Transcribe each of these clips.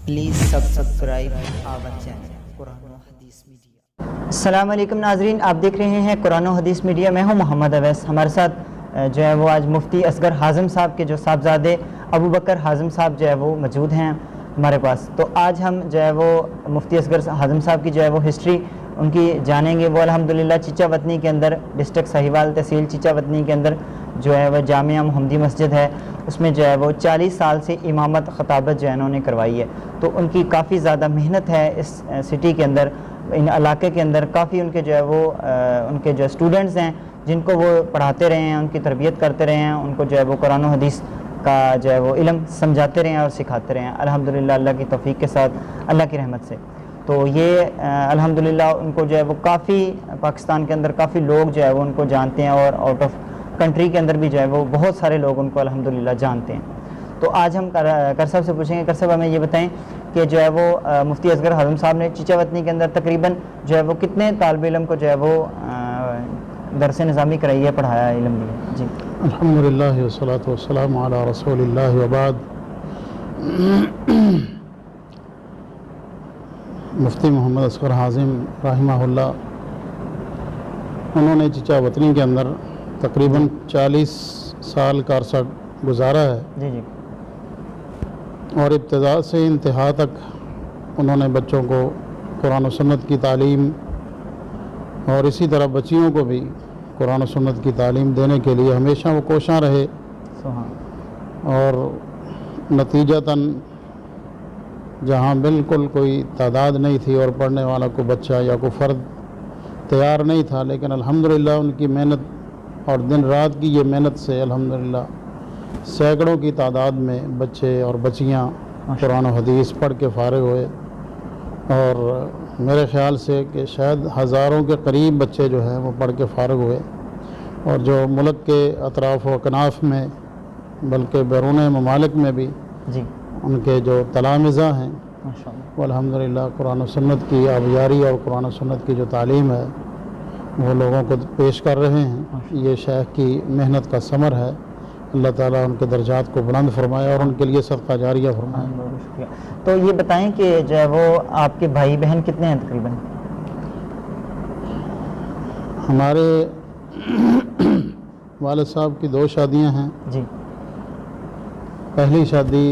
Please subscribe our channel قرآن و حدیث media. السلام علیکم ناظرین، آپ دیکھ رہے ہیں قرآن و حدیث میڈیا۔ میں ہوں محمد اویس۔ ہمارے ساتھ جو ہے وہ آج مفتی اصغر حازم صاحب کے جو صاحبزادے ابو بکر حازم صاحب جو ہے وہ موجود ہیں ہمارے پاس۔ تو آج ہم جو ہے وہ مفتی اصغر حازم صاحب کی جو ہے وہ ہسٹری ان کی جانیں گے۔ وہ الحمدللہ چچا وطنی کے اندر، ڈسٹرکٹ ساہیوال تحصیل چچا وطنی کے اندر جو ہے وہ جامعہ محمدی مسجد ہے، اس میں جو ہے وہ 40 سال سے امامت خطابت جو ہے انہوں نے کروائی ہے۔ تو ان کی کافی زیادہ محنت ہے اس سٹی کے اندر، ان علاقے کے اندر۔ کافی ان کے جو ہے وہ ان کے جو اسٹوڈنٹس ہیں جن کو وہ پڑھاتے رہے ہیں، ان کی تربیت کرتے رہے ہیں، ان کو جو ہے وہ قرآن و حدیث کا جو ہے وہ علم سمجھاتے رہے ہیں اور سکھاتے رہے ہیں الحمدللہ اللہ کی توفیق کے ساتھ، اللہ کی رحمت سے۔ تو یہ الحمدللہ ان کو جو ہے وہ کافی پاکستان کے اندر کافی لوگ جو ہے وہ ان کو جانتے ہیں، اور آؤٹ آف کنٹری کے اندر بھی جو ہے وہ بہت سارے لوگ ان کو الحمدللہ جانتے ہیں۔ تو آج ہم کر صاحب سے پوچھیں گے، کر صاحب ہمیں یہ بتائیں کہ جو ہے وہ مفتی اصغر حازم صاحب نے چچا وطنی کے اندر تقریباً جو ہے وہ کتنے طالب علم کو جو ہے وہ درس نظامی کرائی ہے، پڑھایا ہے، علم دیا؟ جی الحمدللہ والصلاۃ والسلام علی رسول اللہ وبعد۔ مفتی محمد اصغر حازم رحمہ اللہ، انہوں نے چچا وطنی کے اندر تقریباً 40 سال کا عرصہ گزارا ہے، جی جی، اور ابتدا سے انتہا تک انہوں نے بچوں کو قرآن و سنت کی تعلیم، اور اسی طرح بچیوں کو بھی قرآن و سنت کی تعلیم دینے کے لیے ہمیشہ وہ کوشاں رہے، اور نتیجتاً جہاں بالکل کوئی تعداد نہیں تھی اور پڑھنے والا کوئی بچہ یا کوئی فرد تیار نہیں تھا، لیکن الحمدللہ ان کی محنت اور دن رات کی یہ محنت سے الحمدللہ سینکڑوں کی تعداد میں بچے اور بچیاں قرآن و حدیث پڑھ کے فارغ ہوئے، اور میرے خیال سے کہ شاید ہزاروں کے قریب بچے جو ہیں وہ پڑھ کے فارغ ہوئے، اور جو ملک کے اطراف و اکناف میں بلکہ بیرون ممالک میں بھی جی ان کے جو تلامذہ ہیں وہ الحمدللہ قرآن و سنت کی آبیاری اور قرآن و سنت کی جو تعلیم ہے وہ لوگوں کو پیش کر رہے ہیں۔ یہ شیخ کی محنت کا ثمر ہے، اللہ تعالیٰ ان کے درجات کو بلند فرمائے اور ان کے لیے صدقہ جاریہ فرمائے۔ بہت شکریہ۔ تو یہ بتائیں کہ جو ہے وہ آپ کے بھائی بہن کتنے ہیں تقریباً؟ ہمارے والد صاحب کی 2 شادیاں ہیں۔ جی، پہلی شادی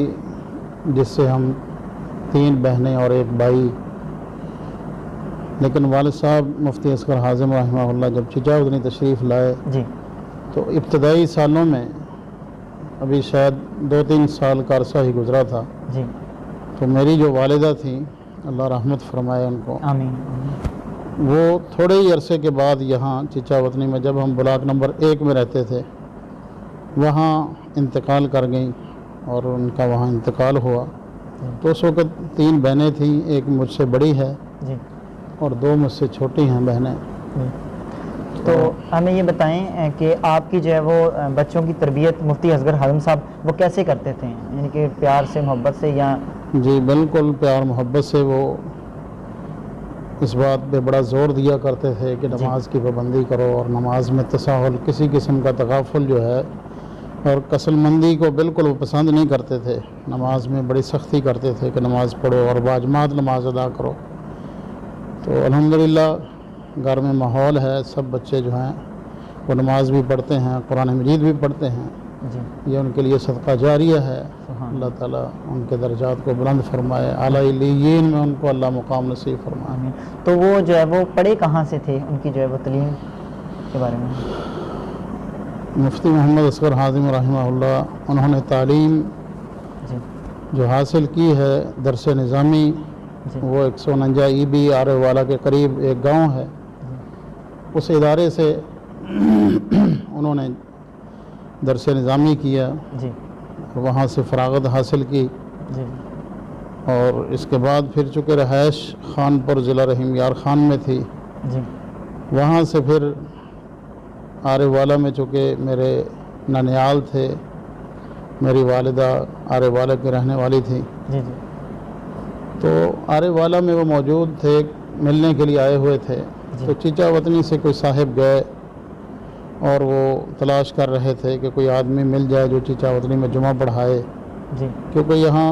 جس سے ہم 3 بہنیں اور 1 بھائی، لیکن والد صاحب مفتی اصغر حازم رحمہ اللہ جب چچا وطنی تشریف لائے جی تو ابتدائی سالوں میں، ابھی شاید 2-3 سال کا عرصہ ہی گزرا تھا، جی، تو میری جو والدہ تھیں اللہ رحمت فرمائے ان کو، آمین، وہ تھوڑے ہی عرصے کے بعد یہاں چچا وطنی میں، جب ہم بلاک نمبر 1 میں رہتے تھے، وہاں انتقال کر گئیں، اور ان کا وہاں انتقال ہوا۔ تو اس وقت 3 بہنیں تھیں، 1 مجھ سے بڑی ہے جی، اور 2 مجھ سے چھوٹی ہیں بہنیں۔ تو ہمیں یہ بتائیں کہ آپ کی جو ہے وہ بچوں کی تربیت مفتی اصغر حازم صاحب وہ کیسے کرتے تھے؟ یعنی کہ پیار سے، محبت سے، یا؟ جی بالکل پیار محبت سے۔ وہ اس بات پہ بڑا زور دیا کرتے تھے کہ نماز کی پابندی کرو، اور نماز میں تساہل، کسی قسم کا تغافل جو ہے اور کسل مندی کو بالکل وہ پسند نہیں کرتے تھے۔ نماز میں بڑی سختی کرتے تھے کہ نماز پڑھو اور باجماعت نماز ادا کرو۔ تو الحمدللہ گھر میں ماحول ہے، سب بچے جو ہیں وہ نماز بھی پڑھتے ہیں، قرآن مجید بھی پڑھتے ہیں۔ جی، یہ ان کے لیے صدقہ جاریہ ہے، اللہ تعالیٰ ان کے درجات کو بلند فرمائے، اعلیٰ علیین میں ان کو اللہ مقام نصیب فرمائے۔ آمین۔ تو وہ جو ہے وہ پڑھے کہاں سے تھے؟ ان کی جو ہے وہ تعلیم کے بارے میں؟ مفتی محمد اصغر حازم رحمہ اللہ، انہوں نے تعلیم جی جو حاصل کی ہے درس نظامی، جی، وہ 149 EB آرے والا کے قریب ایک گاؤں ہے، اس ادارے سے انہوں نے درس نظامی کیا، جی وہاں سے فراغت حاصل کی، جی، اور اس کے بعد پھر چونکہ رہائش خانپور ضلع رحیم یار خان میں تھی، جی، وہاں سے پھر آرے والا میں چونکہ میرے ننیال تھے، میری والدہ آرے والا کی رہنے والی تھی، جی، جی، تو آرے والا میں وہ موجود تھے، ملنے کے لیے آئے ہوئے تھے۔ تو چچا وطنی سے کوئی صاحب گئے اور وہ تلاش کر رہے تھے کہ کوئی آدمی مل جائے جو چچا وطنی میں جمعہ پڑھائے، جی، کیونکہ یہاں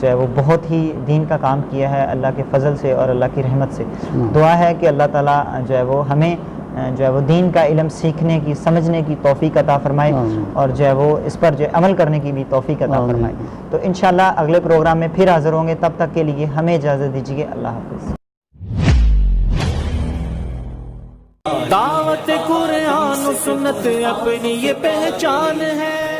جو ہے وہ بہت ہی دین کا کام کیا ہے اللہ کے فضل سے اور اللہ کی رحمت سے. دعا ہے کہ اللہ تعالیٰ جو ہے وہ ہمیں جو ہے وہ دین کا علم سیکھنے کی سمجھنے کی توفیق عطا فرمائے اور جو ہے وہ اس پر جو ہے عمل کرنے کی بھی توفیق عطا فرمائے. تو انشاءاللہ اگلے پروگرام میں پھر حاضر ہوں گے. تب تک کے لیے ہمیں اجازت دیجیے. اللہ حافظ. دعوت قرآن و سنت اپنی یہ پہچان ہے.